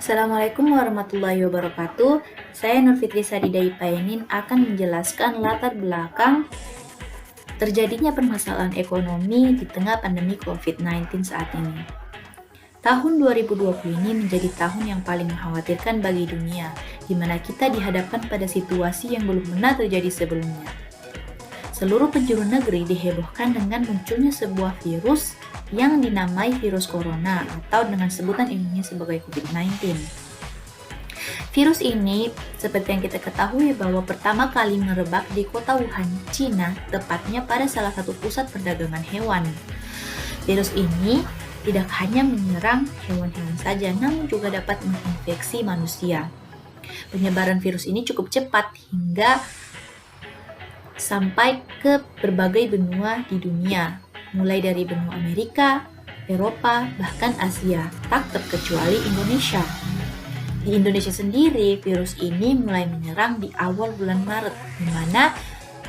Assalamualaikum warahmatullahi wabarakatuh. Saya Nur Fitri Sadida Ipaenin akan menjelaskan latar belakang terjadinya permasalahan ekonomi di tengah pandemi COVID-19 saat ini. Tahun 2020 ini menjadi tahun yang paling mengkhawatirkan bagi dunia, di mana kita dihadapkan pada situasi yang belum pernah terjadi sebelumnya. Seluruh penjuru negeri dihebohkan dengan munculnya sebuah virus yang dinamai virus corona atau dengan sebutan ilmiahnya sebagai COVID-19. Virus ini, seperti yang kita ketahui bahwa pertama kali merebak di kota Wuhan, Cina, tepatnya pada salah satu pusat perdagangan hewan. Virus ini tidak hanya menyerang hewan-hewan saja, namun juga dapat menginfeksi manusia. Penyebaran virus ini cukup cepat hingga sampai ke berbagai benua di dunia, mulai dari benua Amerika, Eropa, bahkan Asia, tak terkecuali Indonesia. Di Indonesia sendiri, virus ini mulai menyerang di awal bulan Maret, di mana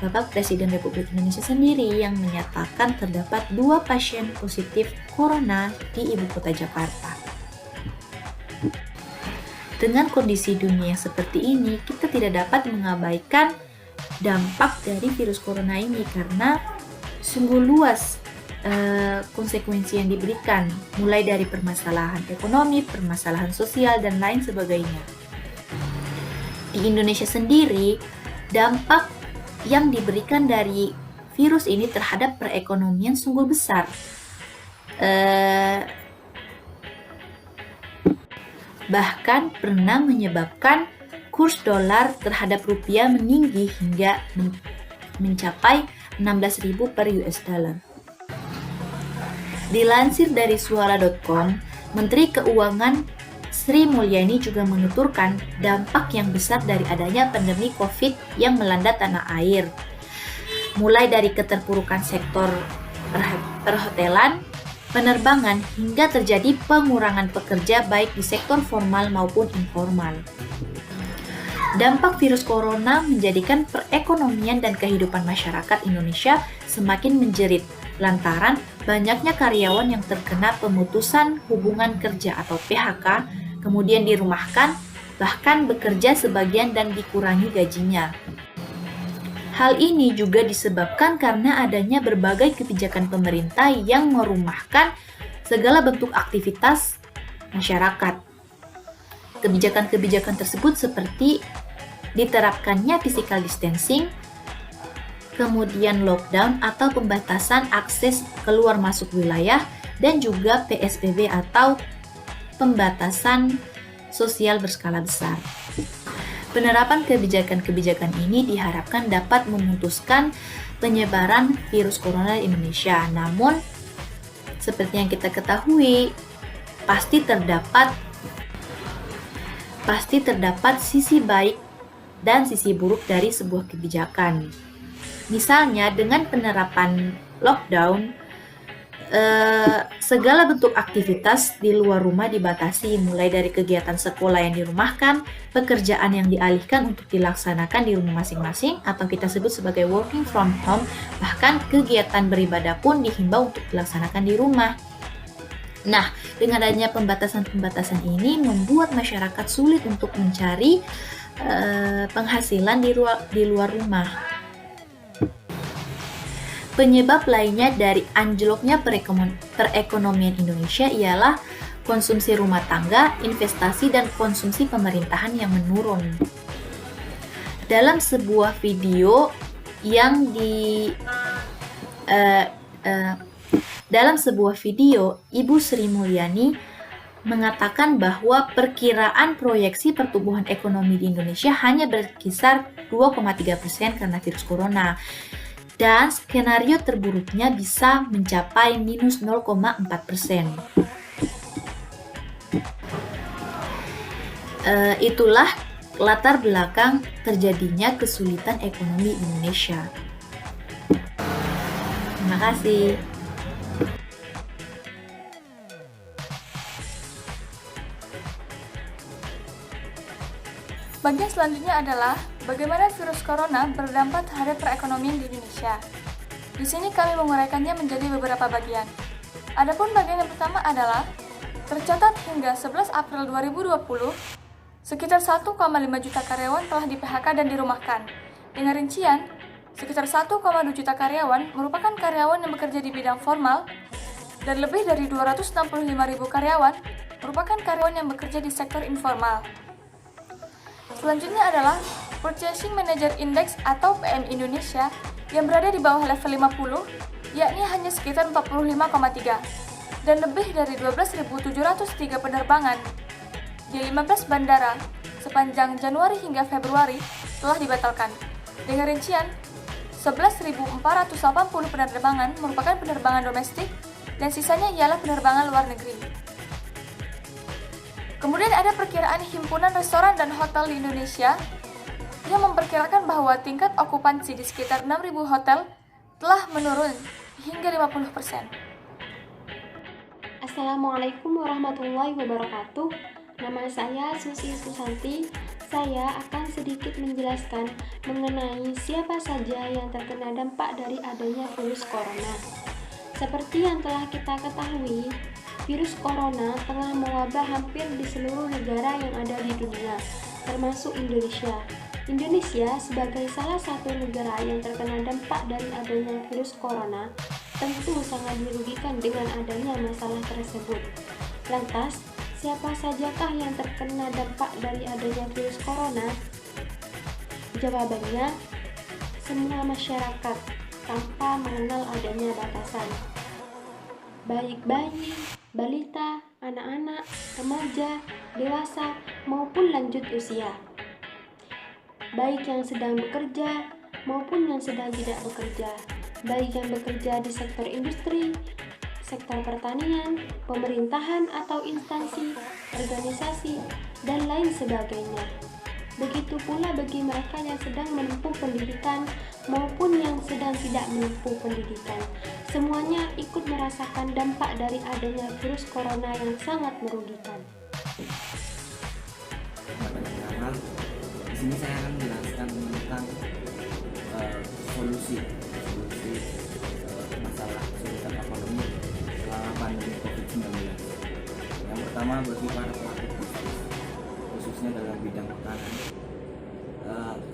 Bapak Presiden Republik Indonesia sendiri yang menyatakan terdapat 2 pasien positif corona di ibu kota Jakarta. Dengan kondisi dunia yang seperti ini, kita tidak dapat mengabaikan dampak dari virus corona ini karena sungguh luas konsekuensi yang diberikan, mulai dari permasalahan ekonomi, permasalahan sosial, dan lain sebagainya. Di Indonesia sendiri, dampak yang diberikan dari virus ini terhadap perekonomian sungguh besar. Bahkan pernah menyebabkan kurs dolar terhadap rupiah meninggi hingga mencapai 16.000 per US dollar. Dilansir dari suara.com, Menteri Keuangan Sri Mulyani juga menuturkan dampak yang besar dari adanya pandemi COVID yang melanda tanah air, mulai dari keterpurukan sektor perhotelan, penerbangan, hingga terjadi pengurangan pekerja baik di sektor formal maupun informal. Dampak virus corona menjadikan perekonomian dan kehidupan masyarakat Indonesia semakin menjerit lantaran banyaknya karyawan yang terkena pemutusan hubungan kerja atau PHK, kemudian dirumahkan, bahkan bekerja sebagian dan dikurangi gajinya. Hal ini juga disebabkan karena adanya berbagai kebijakan pemerintah yang merumahkan segala bentuk aktivitas masyarakat. Kebijakan-kebijakan tersebut seperti diterapkannya physical distancing, kemudian lockdown atau pembatasan akses keluar masuk wilayah, dan juga PSBB atau pembatasan sosial berskala besar. Penerapan kebijakan-kebijakan ini diharapkan dapat memutuskan penyebaran virus corona di Indonesia. Namun, seperti yang kita ketahui, pasti terdapat sisi baik dan sisi buruk dari sebuah kebijakan. Misalnya, dengan penerapan lockdown, segala bentuk aktivitas di luar rumah dibatasi, mulai dari kegiatan sekolah yang dirumahkan, pekerjaan yang dialihkan untuk dilaksanakan di rumah masing-masing atau kita sebut sebagai working from home, bahkan kegiatan beribadah pun dihimbau untuk dilaksanakan di rumah. Nah, dengan adanya pembatasan-pembatasan ini membuat masyarakat sulit untuk mencari penghasilan di luar rumah. Penyebab lainnya dari anjloknya perekonomian Indonesia ialah konsumsi rumah tangga, investasi, dan konsumsi pemerintahan yang menurun. Dalam sebuah video Ibu Sri Mulyani mengatakan bahwa perkiraan proyeksi pertumbuhan ekonomi di Indonesia hanya berkisar 2,3% karena virus corona. Dan skenario terburuknya bisa mencapai minus 0,4%. Itulah latar belakang terjadinya kesulitan ekonomi Indonesia. Terima kasih. Bagian selanjutnya adalah bagaimana virus corona berdampak terhadap perekonomian di Indonesia. Di sini kami menguraikannya menjadi beberapa bagian. Adapun bagian yang pertama adalah Tercatat hingga 11 April 2020, sekitar 1,5 juta karyawan telah di-PHK dan dirumahkan. Dengan rincian, sekitar 1,2 juta karyawan merupakan karyawan yang bekerja di bidang formal dan lebih dari 265.000 karyawan merupakan karyawan yang bekerja di sektor informal. Selanjutnya adalah Purchasing Manager Index atau PM Indonesia yang berada di bawah level 50, yakni hanya sekitar 45,3, dan lebih dari 12.703 penerbangan di 15 bandara sepanjang Januari hingga Februari telah dibatalkan. Dengan rincian, 11.480 penerbangan merupakan penerbangan domestik dan sisanya ialah penerbangan luar negeri. Kemudian ada perkiraan Himpunan Restoran dan Hotel di Indonesia yang memperkirakan bahwa tingkat okupansi di sekitar 6.000 hotel telah menurun hingga 50%. Assalamualaikum warahmatullahi wabarakatuh. Nama saya Susi Susanti. Saya akan sedikit menjelaskan mengenai siapa saja yang terkena dampak dari adanya virus corona. Seperti yang telah kita ketahui, virus corona tengah mewabah hampir di seluruh negara yang ada di dunia, termasuk Indonesia. Indonesia sebagai salah satu negara yang terkena dampak dari adanya virus corona tentu sangat dirugikan dengan adanya masalah tersebut. Lantas, siapa sajakah yang terkena dampak dari adanya virus corona? Jawabannya, semua masyarakat tanpa mengenal adanya batasan. Baik bayi, balita, anak-anak, remaja, dewasa, maupun lanjut usia. Baik yang sedang bekerja maupun yang sedang tidak bekerja. Baik yang bekerja di sektor industri, sektor pertanian, pemerintahan atau instansi, organisasi, dan lain sebagainya. Begitu pula bagi mereka yang sedang menempuh pendidikan maupun yang sedang tidak menempuh pendidikan. Semuanya ikut merasakan dampak dari adanya virus corona yang sangat merugikan. Di sini saya akan menjelaskan tentang solusi masalah kesulitan ekonomi selama pandemi COVID-19. Yang pertama, bagi para pelaku bisnis, khususnya dalam bidang makanan,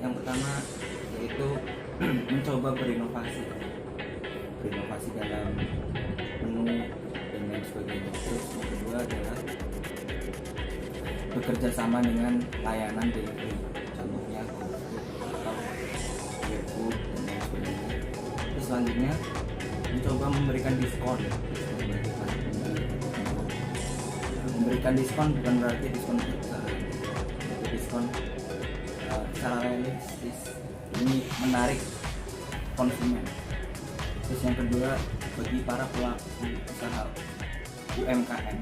yang pertama yaitu mencoba berinovasi dalam menu dan lain sebagainya. Terus yang kedua adalah bekerja sama dengan layanan delivery, contohnya atau GoFood dan lain sebagainya. Terus selanjutnya mencoba memberikan diskon bagi para pembeli. Memberikan diskon bukan berarti diskon besar, tapi diskon secara realistis. Ini menarik konsumen. Terus yang kedua, bagi para pelaku usaha UMKM,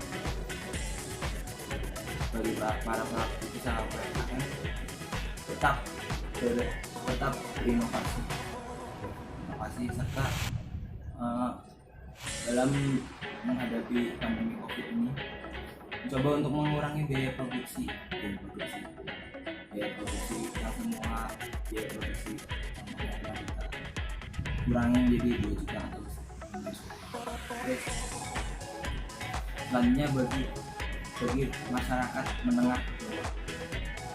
bagi para pelaku usaha UMKM tetap berinovasi serta dalam menghadapi pandemi COVID ini mencoba untuk mengurangi biaya produksi yang semua biaya produksi yang kita kurangi jadi 2 juta atau terus selanjutnya bagi masyarakat menengah ke bawah.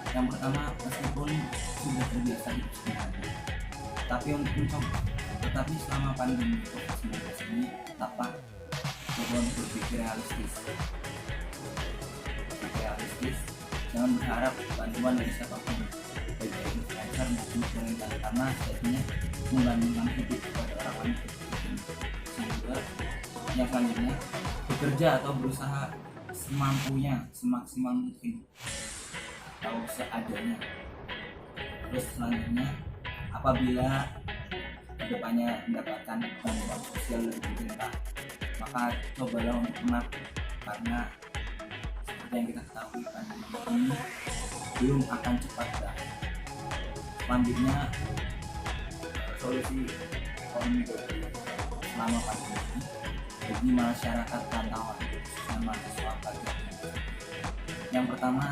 Yang pertama, meskipun sudah terbiasa hidup sederhana, tetapi selama pandemi COVID-19 ini tetaplah coba untuk berpikir realistis. Jangan berharap bantuan dari siapapun, baik dari influencer maupun pemerintah, karena sejatinya membandingkan hidup kepada orang lain. Sehingga yang selanjutnya, bekerja atau berusaha semampunya, semaksimal mungkin atau seadanya. Terus selanjutnya, apabila kedepannya mendapatkan bantuan sosial dari pemerintah, maka cobalah untuk menabung, karena seperti yang kita ketahui pandemi ini belum akan cepat berakhir. Selanjutnya, solusi ekonomi selama pandemi ini bagi masyarakat rantauan khususnya mahasiswa pelajar. Yang pertama,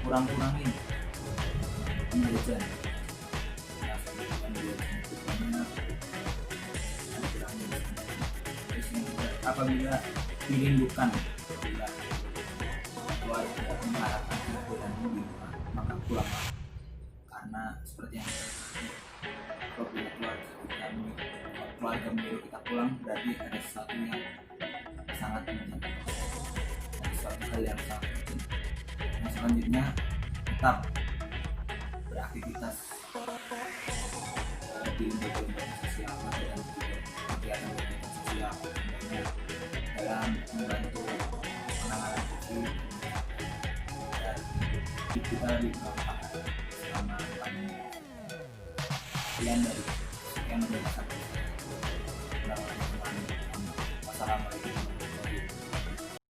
kurang-kurangin penjajan. Terus yang kedua, apabila dirindukan, apabila keluarga mengharapkan kehadiranmu di rumah, maka pulanglah. Karena seperti yang kita ketahui, apabila keluarga menyuruh kita pulang, berarti ada sesuatu yang sangat menyenangkan, ada sesuatu hal yang sangat penting. Yang selanjutnya, tetap beraktivitas di lembaga sosial dan kegiatan sosial dalam membantu penanganan COVID dan kita bermanfaat selama pandemi. Sekian dari yang mendengarkan